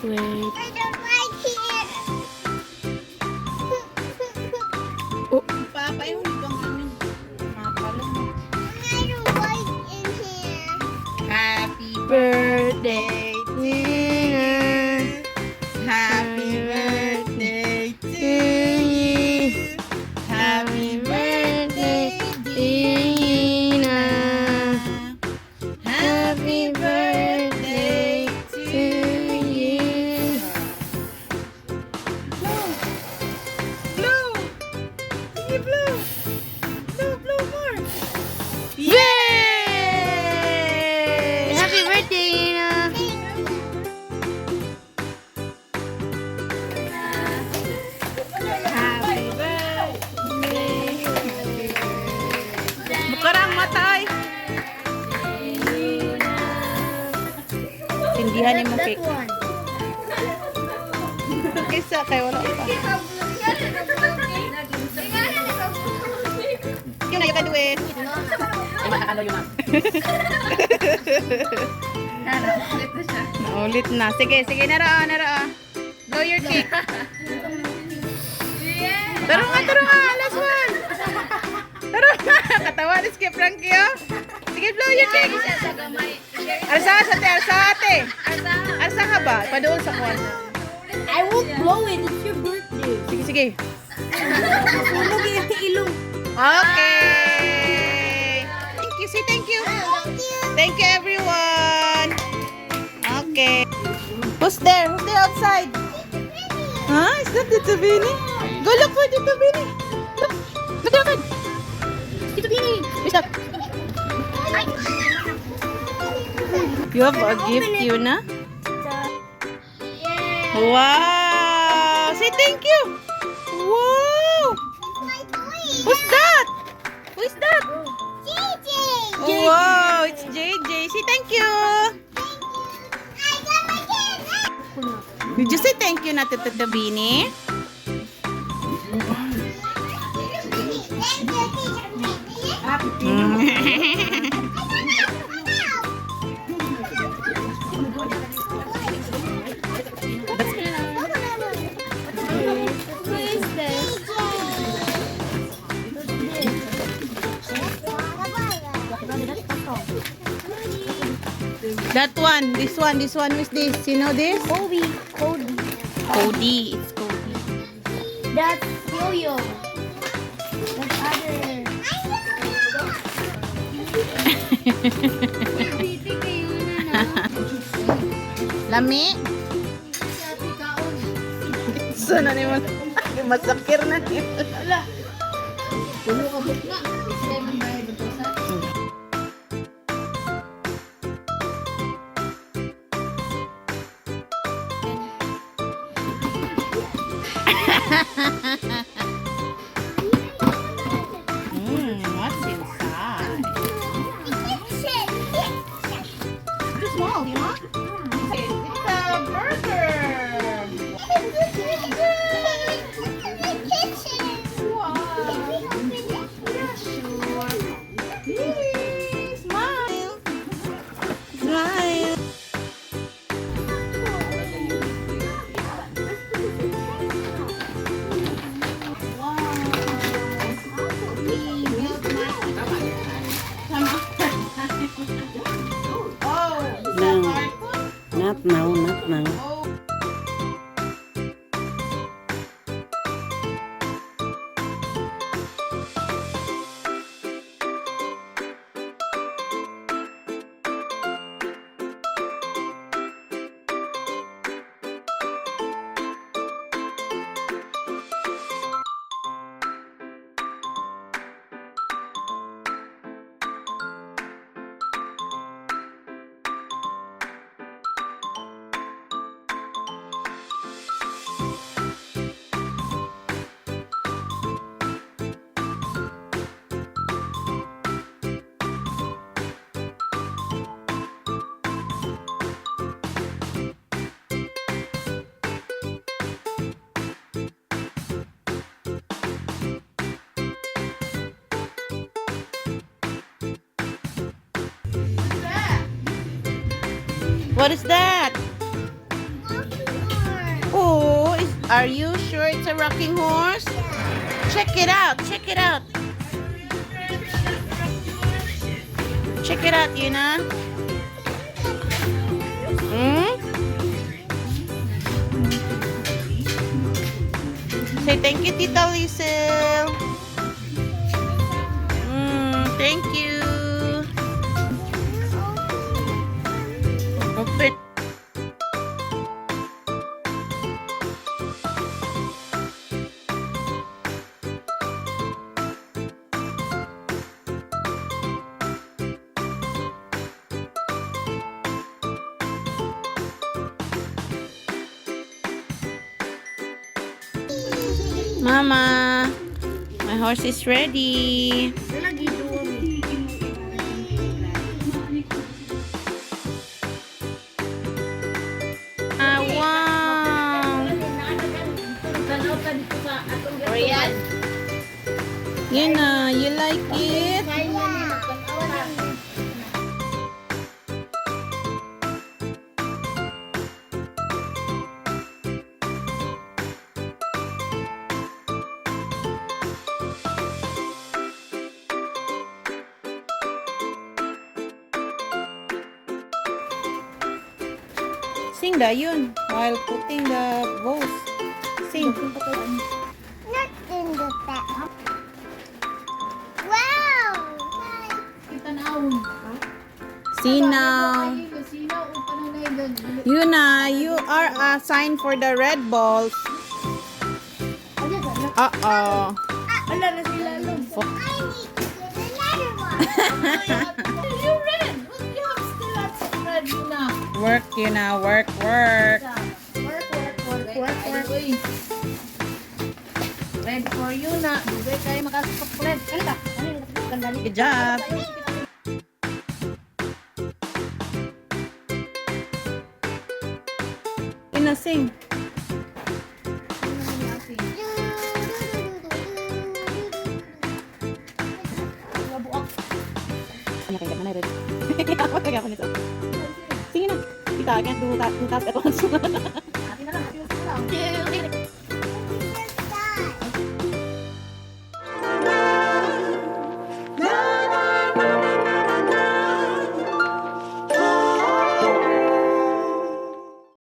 Wait. I don't like it. Oh, Papa, yung ibang amin. Mapalo mo. I don't like in here. Happy birthday to you. Happy birthday to To you. Happy birthday, birthday, Tina. Happy birthday To you. Blue! Sige, blue! Blue, blue more! Yay! Happy birthday, Tina. Happy birthday! Bukarang matay! Tindihan ni mo That cake. one. Kisa kay wala pa. Yun na yung kaduit. Ay, makakalo yun na. Naulit na. Sige, sige, naraan, naraan. Blow your cake. Taro nga, last one. Taro nga, katawa ni Skip Frankie, oh. Sige, blow your cake. Arsa, arsa, ate. Arsa ka ba? Padoon sa kwan. I won't blow it. It's your birthday. Sige, sige. Sunog yung ilong. Okay. Thank you, say thank you. Thank you, everyone. Okay. Who's there? Who's there outside? Huh? Is that Tito Bini? Go look for Tito Bini. Look. Look outside. Tito Bini. Where's that? You have a gift, Yuna? Wow. Say thank you. Wow. Who's that? Who's that? Wow, it's JJ. Say thank you. Did you say thank you na to Tito Bini? That one, this one is this. You know this? Cody. Cody. It's Cody. That's Yo-Yo. That's other. Lami? Sana ni mo. Masakir na ni mo. What's inside? Too small, you know? It's a burger. Yay, smile. Smile. Not now, not now. What is that? Are you sure it's a rocking horse? Check it out. Check it out. Check it out, Yuna. Hmm? Say thank you, Tita Liesel. Thank you. Open. Mama, my horse is ready. Wow. Yuna, you like it? Sing da yun while putting the bows. Sing. Not in the back. Wow! See now. Yuna, you are assigned for the red balls. Uh-oh. Wala na sila lum. I need to get another one. You red. You have still lots of red, Yuna. Work, Yuna. Work, work. Work. Red for Yuna. Dugay kayo makasok red. Good job. Yuna, sing. Sige na. Kita, I can't do that at once.